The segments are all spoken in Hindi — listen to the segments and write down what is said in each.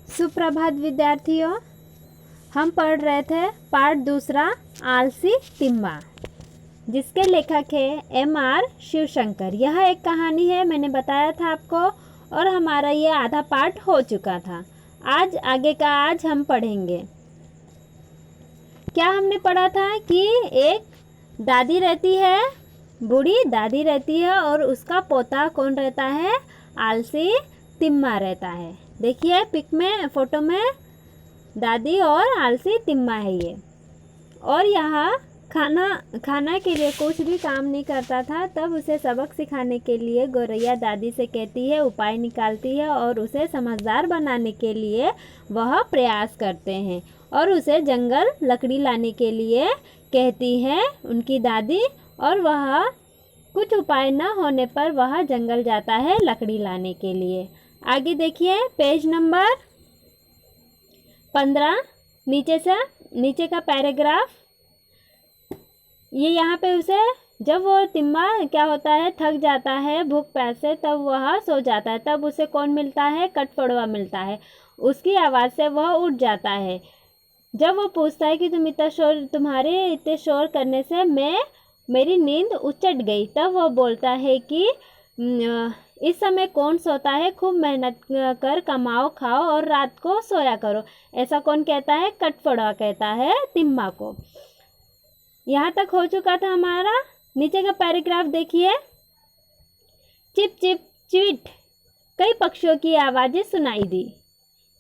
सुप्रभात विद्यार्थियों, हम पढ़ रहे थे पाठ दूसरा आलसी तिम्मा, जिसके लेखक है M.R. शिवशंकर। यह एक कहानी है, मैंने बताया था आपको, और हमारा ये आधा पाठ हो चुका था। आज आगे का आज हम पढ़ेंगे। क्या हमने पढ़ा था कि एक दादी रहती है, बूढ़ी दादी रहती है, और उसका पोता कौन रहता है? आलसी तिम्मा रहता है। देखिए पिक में, फोटो में दादी और आलसी तिम्मा है ये। और यहाँ खाना के लिए कुछ भी काम नहीं करता था। तब उसे सबक सिखाने के लिए गौरैया दादी से कहती है, उपाय निकालती है, और उसे समझदार बनाने के लिए वह प्रयास करते हैं, और उसे जंगल लकड़ी लाने के लिए कहती है उनकी दादी। और वह कुछ उपाय न होने पर वह जंगल जाता है लकड़ी लाने के लिए। आगे देखिए पेज नंबर 15, नीचे का पैराग्राफ। ये यहाँ पे उसे, जब वो तिम्मा क्या होता है, थक जाता है भूख प्यास से, तब वह सो जाता है। तब उसे कौन मिलता है? कठफोड़वा मिलता है। उसकी आवाज़ से वह उठ जाता है। जब वो पूछता है कि तुम्हारे इतने शोर करने से मेरी नींद उचट गई, तब वो बोलता है कि इस समय कौन सोता है? खूब मेहनत कर कमाओ खाओ और रात को सोया करो। ऐसा कौन कहता है? कठफोड़वा कहता है तिम्मा को। यहाँ तक हो चुका था हमारा। नीचे का पैराग्राफ देखिए। चिप चिप चिविट कई पक्षियों की आवाज़ें सुनाई दी।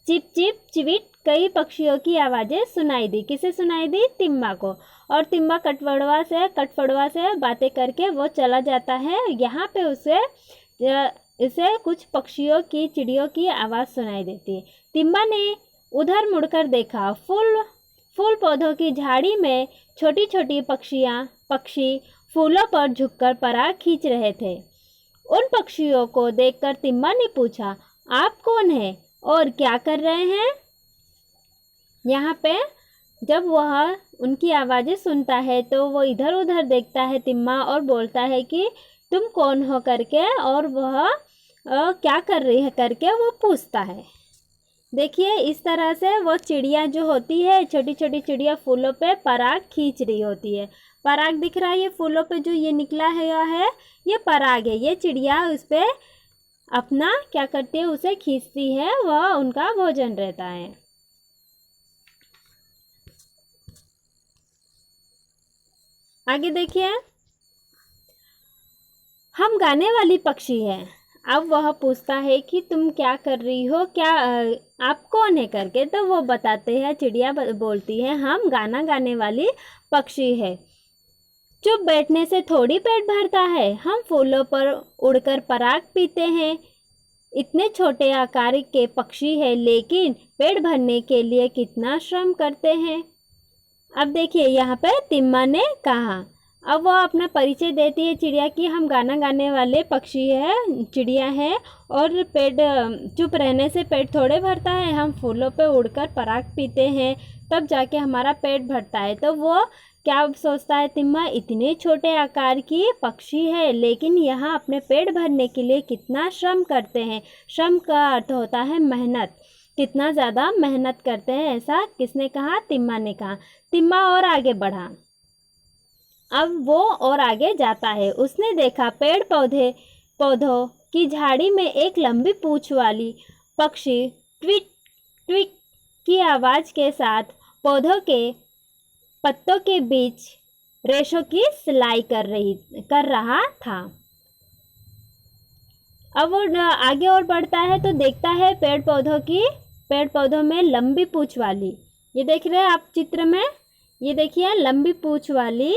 चिप चिप चिविट कई पक्षियों की आवाज़ें सुनाई दी। किसे सुनाई दी? तिम्मा को। और तिम्मा कठफोड़वा से बातें करके वो चला जाता है। यहाँ पे उसे कुछ पक्षियों की, चिड़ियों की आवाज़ सुनाई देती है। तिम्मा ने उधर मुड़कर देखा। फूल पौधों की झाड़ी में छोटी छोटी पक्षी फूलों पर झुककर पराग खींच रहे थे। उन पक्षियों को देखकर तिम्मा ने पूछा, आप कौन हैं और क्या कर रहे हैं? यहाँ पे जब वह उनकी आवाज़ें सुनता है तो वो इधर उधर देखता है तिम्मा, और बोलता है कि तुम कौन हो करके, और वह क्या कर रही है करके वो पूछता है। देखिए इस तरह से वो चिड़िया जो होती है, छोटी छोटी चिड़िया फूलों पे पराग खींच रही होती है। पराग दिख रहा है, ये फूलों पे जो ये निकला है ये पराग है। ये चिड़िया उस पे अपना क्या करती है? उसे खींचती है, वह उनका भोजन रहता है। आगे देखिए, हम गाने वाली पक्षी हैं। अब वह पूछता है कि तुम क्या कर रही हो, क्या आप कौन है करके। तो वो बताते हैं, चिड़िया बोलती है, हम गाना गाने वाली पक्षी है। चुप बैठने से थोड़ी पेट भरता है, हम फूलों पर उड़कर पराग पीते हैं। इतने छोटे आकार के पक्षी है, लेकिन पेट भरने के लिए कितना श्रम करते हैं। अब देखिए यहाँ पे तिम्मा ने कहा, अब वो अपना परिचय देती है चिड़िया की, हम गाना गाने वाले पक्षी है, चिड़िया है, और पेट चुप रहने से पेट थोड़े भरता है, हम फूलों पे उड़कर पराग पीते हैं, तब जाके हमारा पेट भरता है। तो वो क्या सोचता है तिम्मा, इतने छोटे आकार की पक्षी है, लेकिन यहाँ अपने पेट भरने के लिए कितना श्रम करते हैं। श्रम का अर्थ होता है मेहनत, कितना ज़्यादा मेहनत करते हैं। ऐसा किसने कहा? तिम्मा ने कहा। तिम्मा और आगे बढ़ा। अब वो और आगे जाता है। उसने देखा पौधों की झाड़ी में एक लंबी पूंछ वाली पक्षी ट्विट ट्विट की आवाज़ के साथ पौधों के पत्तों के बीच रेशों की सिलाई कर रहा था। अब वो आगे और बढ़ता है तो देखता है पेड़ पौधों में लंबी पूंछ वाली, ये देख रहे हैं आप चित्र में, ये देखिए लंबी पूंछ वाली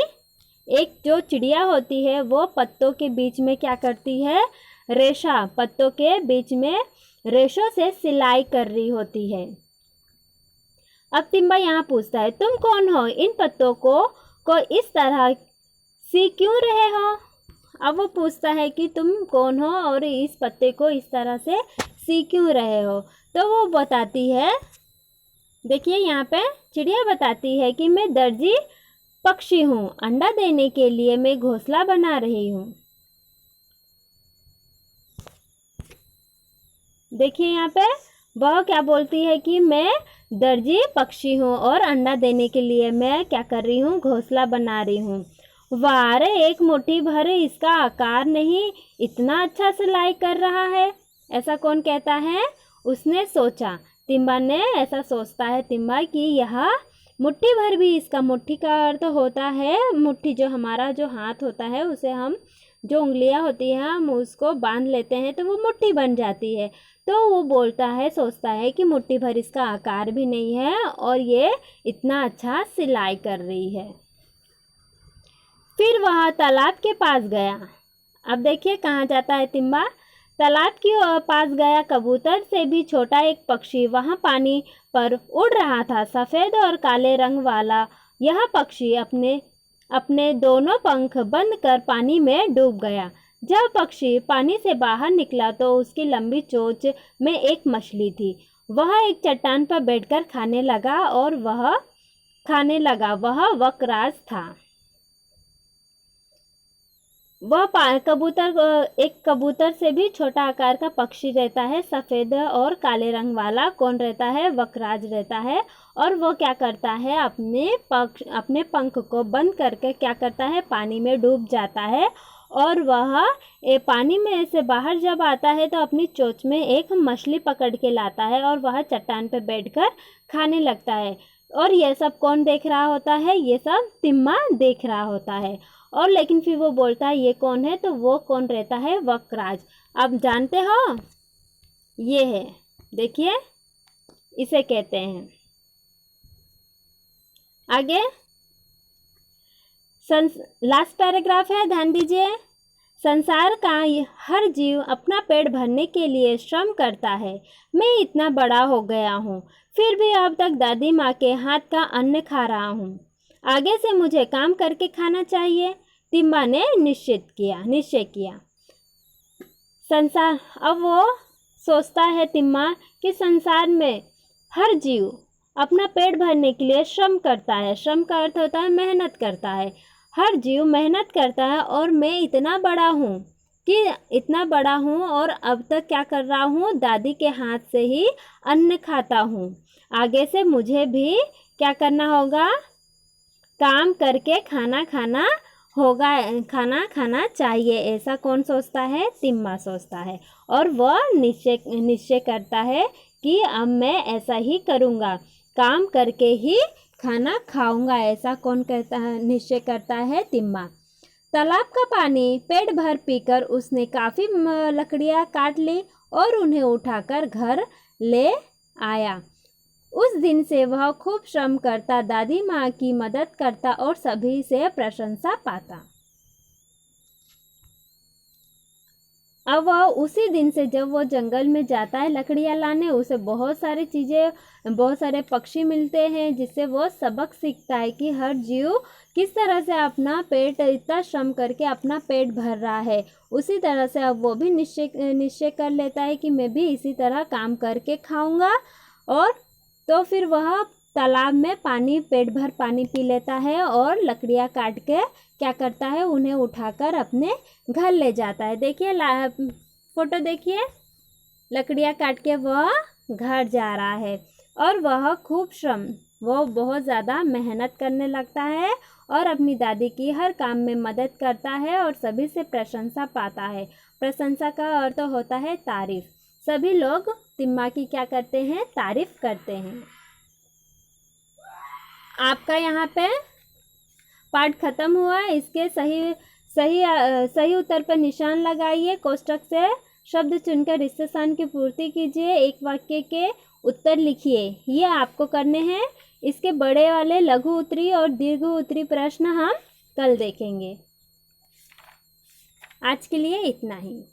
एक जो चिड़िया होती है, वो पत्तों के बीच में क्या करती है? पत्तों के बीच में रेशों से सिलाई कर रही होती है। अब तिम्मा यहाँ पूछता है, तुम कौन हो? इन पत्तों को इस तरह सी क्यों रहे हो? अब वो पूछता है कि तुम कौन हो और इस पत्ते को इस तरह से सी क्यों रहे हो? तो वो बताती है, देखिए यहाँ पे चिड़िया बताती है कि मैं दर्जी पक्षी हूँ, अंडा देने के लिए मैं घोंसला बना रही हूँ। देखिए यहाँ पे वह क्या बोलती है कि मैं दर्जी पक्षी हूँ और अंडा देने के लिए मैं क्या कर रही हूँ, घोंसला बना रही हूँ। वाह रे, एक मुट्ठी भर इसका आकार नहीं, इतना अच्छा सिलाई कर रहा है। ऐसा कौन कहता है? उसने सोचा। तिम्मा ने ऐसा सोचता है तिम्मा कि यह मुट्ठी भर भी, इसका मुट्ठी का अर्थ होता है मुट्ठी, जो हमारा जो हाथ होता है उसे हम जो उंगलियां होती हैं हम उसको बांध लेते हैं तो वो मुट्ठी बन जाती है। तो वो बोलता है, सोचता है कि मुट्ठी भर इसका आकार भी नहीं है और ये इतना अच्छा सिलाई कर रही है। फिर वह तालाब के पास गया। अब देखिए कहाँ जाता है तिम्मा। तालाब के पास गया। कबूतर से भी छोटा एक पक्षी वहाँ पानी पर उड़ रहा था। सफ़ेद और काले रंग वाला यह पक्षी अपने अपने दोनों पंख बंद कर पानी में डूब गया। जब पक्षी पानी से बाहर निकला तो उसकी लंबी चोंच में एक मछली थी। वह एक चट्टान पर बैठकर खाने लगा। वह वकराज था। एक कबूतर से भी छोटा आकार का पक्षी रहता है, सफ़ेद और काले रंग वाला। कौन रहता है? वकराज रहता है। और वो क्या करता है? अपने पंख को बंद करके क्या करता है? पानी में डूब जाता है। और वह पानी में से बाहर जब आता है तो अपनी चोंच में एक मछली पकड़ के लाता है और वह चट्टान पर बैठकर खाने लगता है। और ये सब कौन देख रहा होता है? ये सब तिम्मा देख रहा होता है। और लेकिन फिर वो बोलता है ये कौन है? तो वो कौन रहता है? वकराज। अब जानते हो? ये है, देखिए, इसे कहते हैं। आगे लास्ट पैराग्राफ है, ध्यान दीजिए। संसार का हर जीव अपना पेट भरने के लिए श्रम करता है। मैं इतना बड़ा हो गया हूँ, फिर भी अब तक दादी माँ के हाथ का अन्न खा रहा हूँ। आगे से मुझे काम करके खाना चाहिए, तिम्मा ने निश्चय किया। अब वो सोचता है तिम्मा कि संसार में हर जीव अपना पेट भरने के लिए श्रम करता है। श्रम का अर्थ होता है मेहनत करता है। हर जीव मेहनत करता है और मैं इतना बड़ा हूँ और अब तक क्या कर रहा हूँ? दादी के हाथ से ही अन्न खाता हूँ। आगे से मुझे भी क्या करना होगा? काम करके खाना खाना चाहिए। ऐसा कौन सोचता है? तिम्मा सोचता है। और वह निश्चय करता है कि अब मैं ऐसा ही करूँगा, काम करके ही खाना खाऊंगा। ऐसा कौन कहता है? निश्चय करता है तिम्मा। तालाब का पानी पेट भर पीकर उसने काफ़ी लकड़ियाँ काट ली और उन्हें उठाकर घर ले आया। उस दिन से वह खूब श्रम करता, दादी माँ की मदद करता और सभी से प्रशंसा पाता। अब वह उसी दिन से जब वो जंगल में जाता है लकड़ियाँ लाने, उसे बहुत सारे पक्षी मिलते हैं, जिससे वो सबक सीखता है कि हर जीव किस तरह से अपना पेट, इतना श्रम करके अपना पेट भर रहा है। उसी तरह से अब वो भी निश्चय कर लेता है कि मैं भी इसी तरह काम करके खाऊंगा। और तो फिर वह तालाब में पेट भर पानी पी लेता है और लकड़ियाँ काट के क्या करता है? उन्हें उठाकर अपने घर ले जाता है। देखिए फोटो देखिए, लकड़ियाँ काट के वह घर जा रहा है और वह वो बहुत ज़्यादा मेहनत करने लगता है और अपनी दादी की हर काम में मदद करता है और सभी से प्रशंसा पाता है। प्रशंसा का अर्थ होता है तारीफ। सभी लोग तिम्मा की क्या करते हैं? तारीफ करते हैं। आपका यहाँ पे पाठ खत्म हुआ। इसके सही उत्तर पर निशान लगाइए। कोष्टक से शब्द चुनकर इस स्थान की पूर्ति कीजिए। एक वाक्य के उत्तर लिखिए। ये आपको करने हैं। इसके बड़े वाले लघु उत्तरी और दीर्घ उत्तरी प्रश्न हम कल देखेंगे। आज के लिए इतना ही।